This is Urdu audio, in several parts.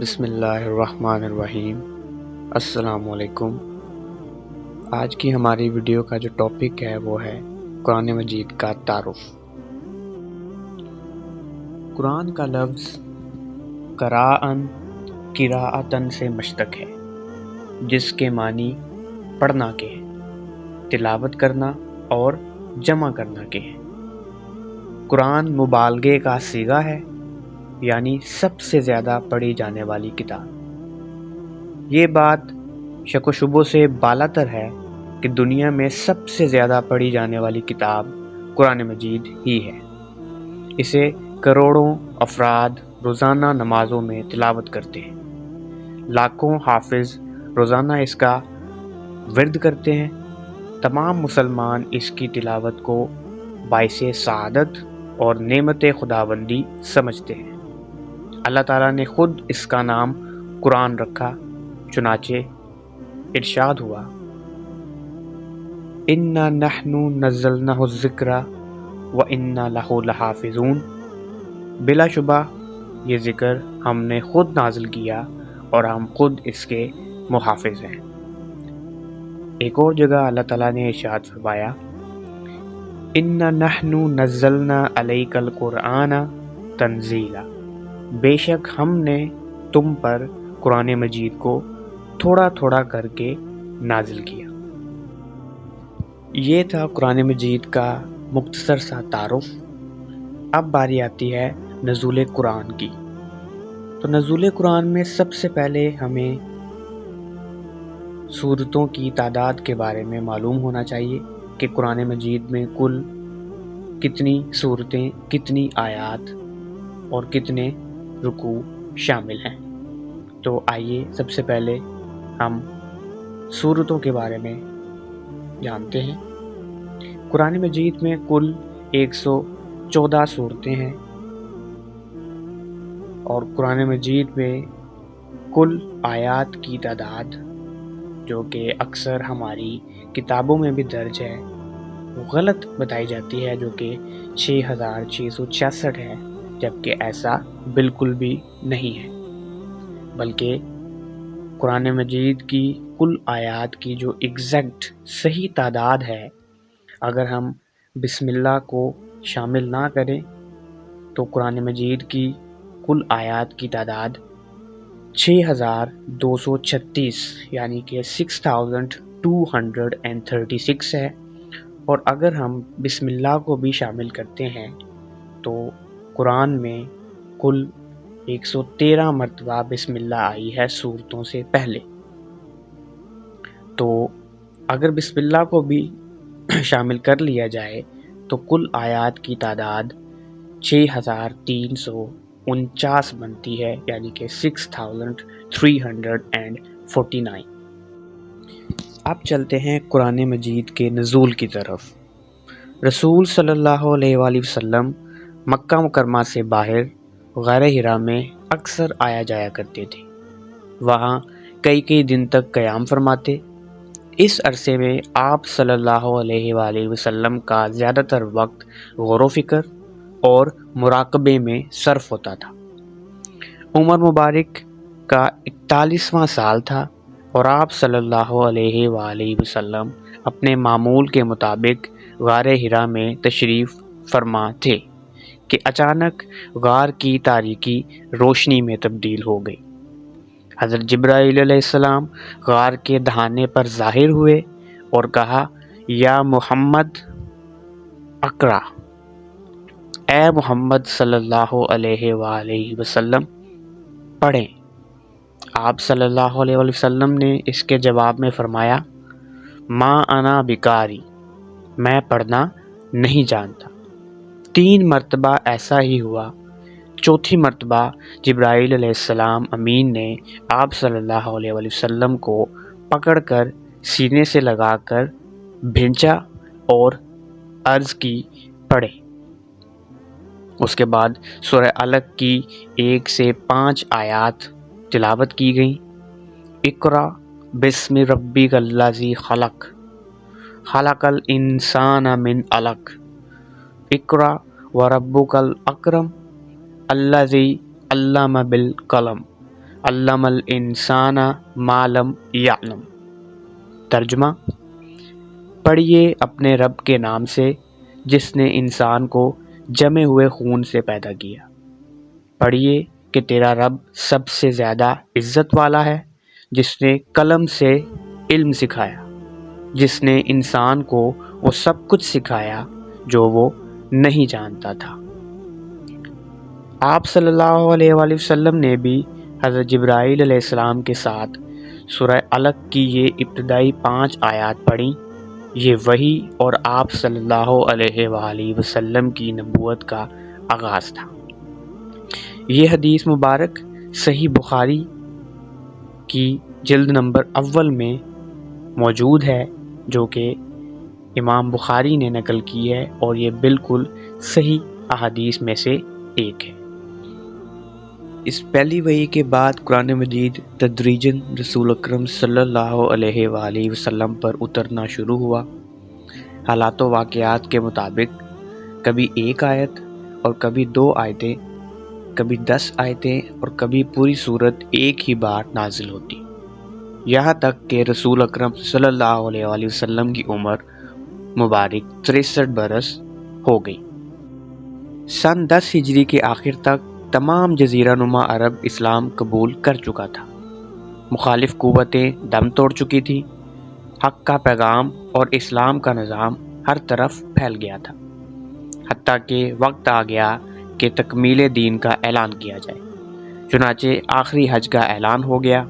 بسم اللہ الرحمن الرحیم۔ السلام علیکم۔ آج کی ہماری ویڈیو کا جو ٹاپک ہے وہ ہے قرآن مجید کا تعارف۔ قرآن کا لفظ قراءتن سے مشتق ہے، جس کے معنی پڑھنا کے ہیں، تلاوت کرنا اور جمع کرنا کے ہیں۔ قرآن مبالغے کا صیغہ ہے، یعنی سب سے زیادہ پڑھی جانے والی کتاب۔ یہ بات شک و شبہ سے بالاتر ہے کہ دنیا میں سب سے زیادہ پڑھی جانے والی کتاب قرآن مجید ہی ہے۔ اسے کروڑوں افراد روزانہ نمازوں میں تلاوت کرتے ہیں۔ لاکھوں حافظ روزانہ اس کا ورد کرتے ہیں۔ تمام مسلمان اس کی تلاوت کو باعث سعادت اور نعمت خداوندی سمجھتے ہیں۔ اللہ تعالیٰ نے خود اس کا نام قرآن رکھا، چنانچہ ارشاد ہوا، اِنَّا نَحْنُ نَزَّلْنَا الذِّکْرَ وَإِنَّا لَهُ لَحَافِظُونَ۔ بلا شبہ یہ ذکر ہم نے خود نازل کیا اور ہم خود اس کے محافظ ہیں۔ ایک اور جگہ اللہ تعالیٰ نے ارشاد فرمایا، اِنَّا نَحْنُ نَزَّلْنَا عَلَيْكَ الْقُرْآنَ تَنزِيلًا۔ بے شک ہم نے تم پر قرآن مجید کو تھوڑا تھوڑا کر کے نازل کیا۔ یہ تھا قرآن مجید کا مختصر سا تعارف۔ اب باری آتی ہے نزول قرآن کی۔ تو نزول قرآن میں سب سے پہلے ہمیں سورتوں کی تعداد کے بارے میں معلوم ہونا چاہیے کہ قرآن مجید میں کل کتنی سورتیں، کتنی آیات اور کتنے رکوع شامل ہیں۔ تو آئیے سب سے پہلے ہم سورتوں کے بارے میں جانتے ہیں۔ قرآن مجید میں کل 114 سورتیں ہیں، اور قرآن مجید میں کل آیات کی تعداد، جو کہ اکثر ہماری کتابوں میں بھی درج ہے، وہ غلط بتائی جاتی ہے، جو کہ 6666 ہے، جبکہ ایسا بالکل بھی نہیں ہے، بلکہ قرآن مجید کی کل آیات کی جو ایگزیکٹ صحیح تعداد ہے، اگر ہم بسم اللہ کو شامل نہ کریں تو قرآن مجید کی کل آیات کی تعداد 6236 یعنی کہ 6236 ہے، اور اگر ہم بسم اللہ کو بھی شامل کرتے ہیں تو قرآن میں کل 113 مرتبہ بسم اللہ آئی ہے سورتوں سے پہلے۔ تو اگر بسم اللہ کو بھی شامل کر لیا جائے تو کل آیات کی تعداد 6349 بنتی ہے، یعنی کہ 6349۔ اب چلتے ہیں قرآن مجید کے نزول کی طرف۔ رسول صلی اللہ علیہ وآلہ وسلم مکہ مکرمہ سے باہر غار حرا میں اکثر آیا جایا کرتے تھے۔ وہاں کئی دن تک قیام فرماتے۔ اس عرصے میں آپ صلی اللہ علیہ وآلہ وسلم کا زیادہ تر وقت غور و فکر اور مراقبے میں صرف ہوتا تھا۔ عمر مبارک کا 41واں سال تھا، اور آپ صلی اللہ علیہ وآلہ وسلم اپنے معمول کے مطابق غار حرا میں تشریف فرما تھے کہ اچانک غار کی تاریکی روشنی میں تبدیل ہو گئی۔ حضرت جبرائیل علیہ السلام غار کے دہانے پر ظاہر ہوئے اور کہا، یا محمد اقرا، اے محمد صلی اللہ علیہ وآلہ وسلم پڑھیں۔ آپ صلی اللہ علیہ وآلہ وسلم نے اس کے جواب میں فرمایا، ما انا بقاری، میں پڑھنا نہیں جانتا۔ 3 مرتبہ ایسا ہی ہوا۔ چوتھی مرتبہ جبرائیل علیہ السلام امین نے آپ صلی اللہ علیہ وآلہ وسلم کو پکڑ کر سینے سے لگا کر بھینچا اور عرض کی، پڑھے۔ اس کے بعد سورہ علق کی 1 سے 5 آیات تلاوت کی گئیں۔ اقرا بسم ربک الذی خلق، خلق الانسان من علق، اقرا وربک الاکرم الذی علم بالقلم علم الانسان ما لم یعلم۔ ترجمہ: پڑھیے اپنے رب کے نام سے جس نے انسان کو جمے ہوئے خون سے پیدا کیا۔ پڑھیے کہ تیرا رب سب سے زیادہ عزت والا ہے، جس نے قلم سے علم سکھایا، جس نے انسان کو وہ سب کچھ سکھایا جو وہ نہیں جانتا تھا۔ آپ صلی اللہ علیہ وآلہ وسلم نے بھی حضرت جبرائیل علیہ السلام کے ساتھ سورہ علق کی یہ ابتدائی 5 آیات پڑھیں۔ یہ وحی اور آپ صلی اللہ علیہ وآلہ وسلم کی نبوت کا آغاز تھا۔ یہ حدیث مبارک صحیح بخاری کی جلد نمبر 1 میں موجود ہے، جو کہ امام بخاری نے نقل کی ہے، اور یہ بالکل صحیح احادیث میں سے ایک ہے۔ اس پہلی وحی کے بعد قرآن مجید تدریجاً رسول اکرم صلی اللہ علیہ وآلہ وسلم پر اترنا شروع ہوا۔ حالات و واقعات کے مطابق کبھی 1 آیت اور کبھی 2 آیتیں، کبھی 10 آیتیں اور کبھی پوری سورت ایک ہی بار نازل ہوتی، یہاں تک کہ رسول اکرم صلی اللہ علیہ وآلہ وسلم کی عمر مبارک 63 برس ہو گئی۔ سن 10 ہجری کے آخر تک تمام جزیرہ نما عرب اسلام قبول کر چکا تھا۔ مخالف قوتیں دم توڑ چکی تھیں۔ حق کا پیغام اور اسلام کا نظام ہر طرف پھیل گیا تھا، حتیٰ کہ وقت آ گیا کہ تکمیل دین کا اعلان کیا جائے۔ چنانچہ آخری حج کا اعلان ہو گیا۔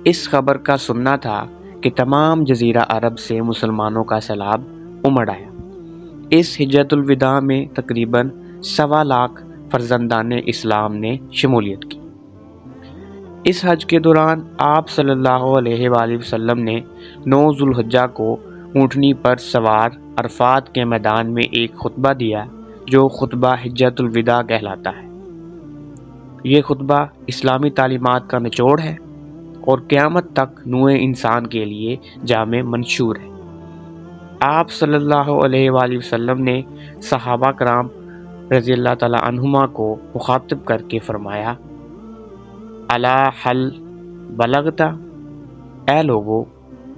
اس خبر کا سننا تھا کہ تمام جزیرہ عرب سے مسلمانوں کا سیلاب امڑ آیا۔ اس حجۃ الوداع میں تقریباً 1.25 لاکھ فرزندان اسلام نے شمولیت کی۔ اس حج کے دوران آپ صلی اللہ علیہ وآلہ وسلم نے 9 ذوالحجہ کو اونٹنی پر سوار عرفات کے میدان میں ایک خطبہ دیا، جو خطبہ حجۃ الوداع کہلاتا ہے۔ یہ خطبہ اسلامی تعلیمات کا نچوڑ ہے اور قیامت تک نوع انسان کے لیے جامع منشور ہے۔ آپ صلی اللہ علیہ وآلہ وسلم نے صحابہ کرام رضی اللہ تعالیٰ عنہما کو مخاطب کر کے فرمایا: الا حل بلغت، اے لوگو،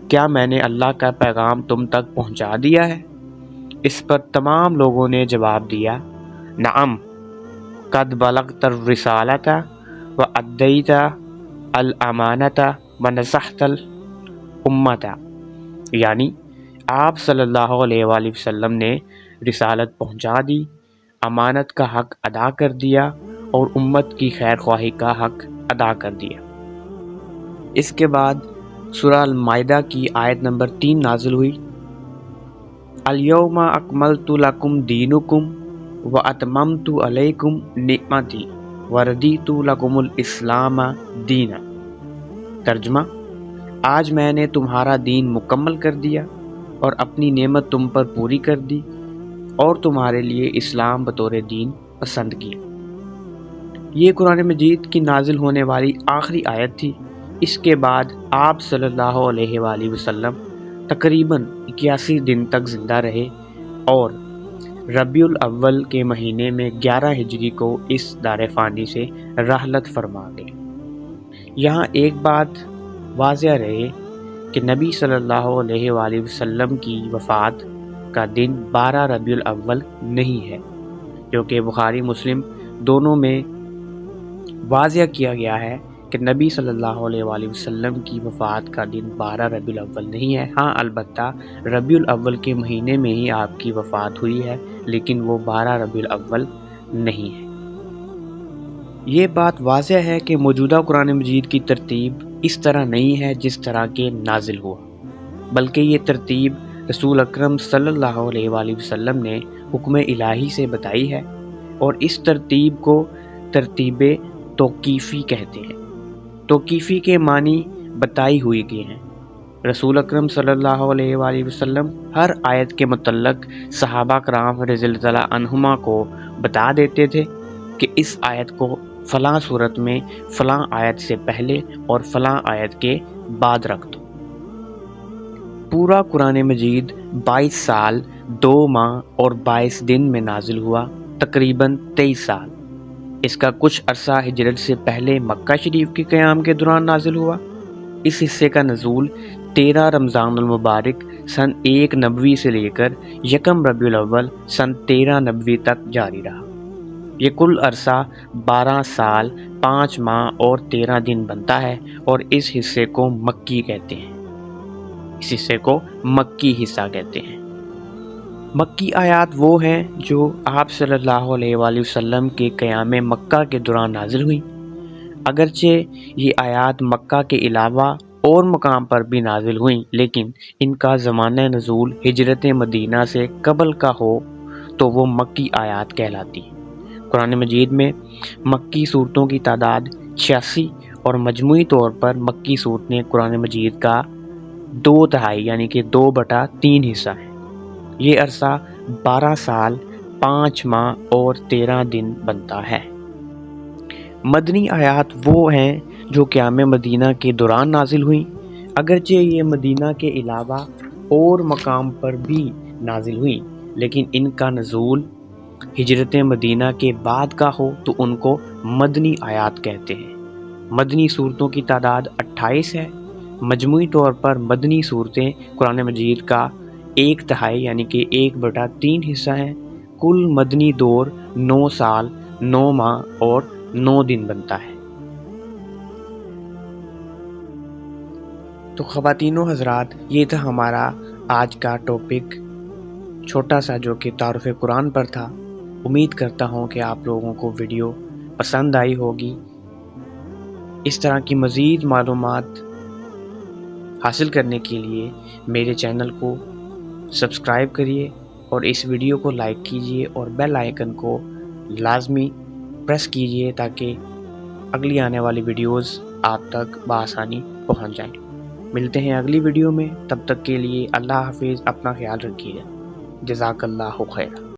کیا میں نے اللہ کا پیغام تم تک پہنچا دیا ہے؟ اس پر تمام لوگوں نے جواب دیا: نعم، قد بلغت الرسالۃ وأدیت الامانۃ ونصحت الامۃ، یعنی آپ صلی اللہ علیہ وآلہ وسلم نے رسالت پہنچا دی، امانت کا حق ادا کر دیا اور امت کی خیر خواہی کا حق ادا کر دیا۔ اس کے بعد سورہ المائدہ کی آیت نمبر 3 نازل ہوئی: الیوم اکملت لکم دینکم واتممت علیکم نعمتی وردیت لکم الاسلام دینا۔ ترجمہ: آج میں نے تمہارا دین مکمل کر دیا اور اپنی نعمت تم پر پوری کر دی اور تمہارے لیے اسلام بطور دین پسند کیا۔ یہ قرآن مجید کی نازل ہونے والی آخری آیت تھی۔ اس کے بعد آپ صلی اللہ علیہ وآلہ وسلم تقریباً 81 دن تک زندہ رہے اور ربیع الاول کے مہینے میں 11 ہجری کو اس دار فانی سے رحلت فرما گئے۔ یہاں ایک بات واضح رہے کہ نبی صلی اللہ علیہ وآلہ وسلم کی وفات کا دن 12 ربیع الاول نہیں ہے، جو کہ بخاری مسلم دونوں میں واضح کیا گیا ہے کہ نبی صلی اللہ علیہ وآلہ وسلم کی وفات کا دن 12 ربیع الاول نہیں ہے۔ ہاں، البتہ ربیع الاول کے مہینے میں ہی آپ کی وفات ہوئی ہے، لیکن وہ 12 ربیع الاول نہیں ہے۔ یہ بات واضح ہے کہ موجودہ قرآن مجید کی ترتیب اس طرح نہیں ہے جس طرح کے نازل ہوا، بلکہ یہ ترتیب رسول اکرم صلی اللہ علیہ وآلہ وسلم نے حکم الہی سے بتائی ہے، اور اس ترتیب کو ترتیب توقیفی کہتے ہیں۔ توقیفی کے معنی بتائی ہوئی کے ہیں۔ رسول اکرم صلی اللہ علیہ وآلہ وسلم ہر آیت کے متعلق صحابہ کرام رضی اللہ تعالیٰ عنہما کو بتا دیتے تھے کہ اس آیت کو فلاں صورت میں فلاں آیت سے پہلے اور فلاں آیت کے بعد رکھ دو۔ پورا قرآن مجید 22 سال 2 ماہ اور 22 دن میں نازل ہوا، تقریباً 23 سال۔ اس کا کچھ عرصہ ہجرت سے پہلے مکہ شریف کے قیام کے دوران نازل ہوا۔ اس حصے کا نزول 13 رمضان المبارک سن 1 نبوی سے لے کر 1 ربیع الاول سن 13 نبوی تک جاری رہا۔ یہ کل عرصہ 12 سال 5 ماہ اور 13 دن بنتا ہے اور اس حصے کو مکی کہتے ہیں۔ اس حصے کو مکی حصہ کہتے ہیں۔ مکی آیات وہ ہیں جو آپ صلی اللہ علیہ وآلہ وسلم کے قیام مکہ کے دوران نازل ہوئیں۔ اگرچہ یہ آیات مکہ کے علاوہ اور مقام پر بھی نازل ہوئیں، لیکن ان کا زمانہ نزول ہجرت مدینہ سے قبل کا ہو تو وہ مکی آیات کہلاتی ہیں۔ قرآن مجید میں مکی صورتوں کی تعداد 86 اور مجموعی طور پر مکی صورتیں قرآن مجید کا 2/3 یعنی کہ 2/3 حصہ ہیں۔ یہ عرصہ 12 سال 5 ماہ اور 13 دن بنتا ہے۔ مدنی آیات وہ ہیں جو قیام مدینہ کے دوران نازل ہوئیں۔ اگرچہ یہ مدینہ کے علاوہ اور مقام پر بھی نازل ہوئیں، لیکن ان کا نزول ہجرت مدینہ کے بعد کا ہو تو ان کو مدنی آیات کہتے ہیں۔ مدنی صورتوں کی تعداد 28 ہے۔ مجموعی طور پر مدنی صورتیں قرآن مجید کا 1/3 یعنی کہ 1/3 حصہ ہیں۔ کل مدنی دور 9 سال 9 ماہ اور 9 دن بنتا ہے۔ تو خواتین و حضرات، یہ تھا ہمارا آج کا ٹاپک، چھوٹا سا، جو کہ تعارف قرآن پر تھا۔ امید کرتا ہوں کہ آپ لوگوں کو ویڈیو پسند آئی ہوگی۔ اس طرح کی مزید معلومات حاصل کرنے کے لیے میرے چینل کو سبسکرائب کریے اور اس ویڈیو کو لائک کیجیے اور بیل آئیکن کو لازمی پریس کیجیے تاکہ اگلی آنے والی ویڈیوز آپ تک بآسانی پہنچ جائیں۔ ملتے ہیں اگلی ویڈیو میں، تب تک کے لیے اللہ حافظ، اپنا خیال رکھیے، جزاک اللہ خیر۔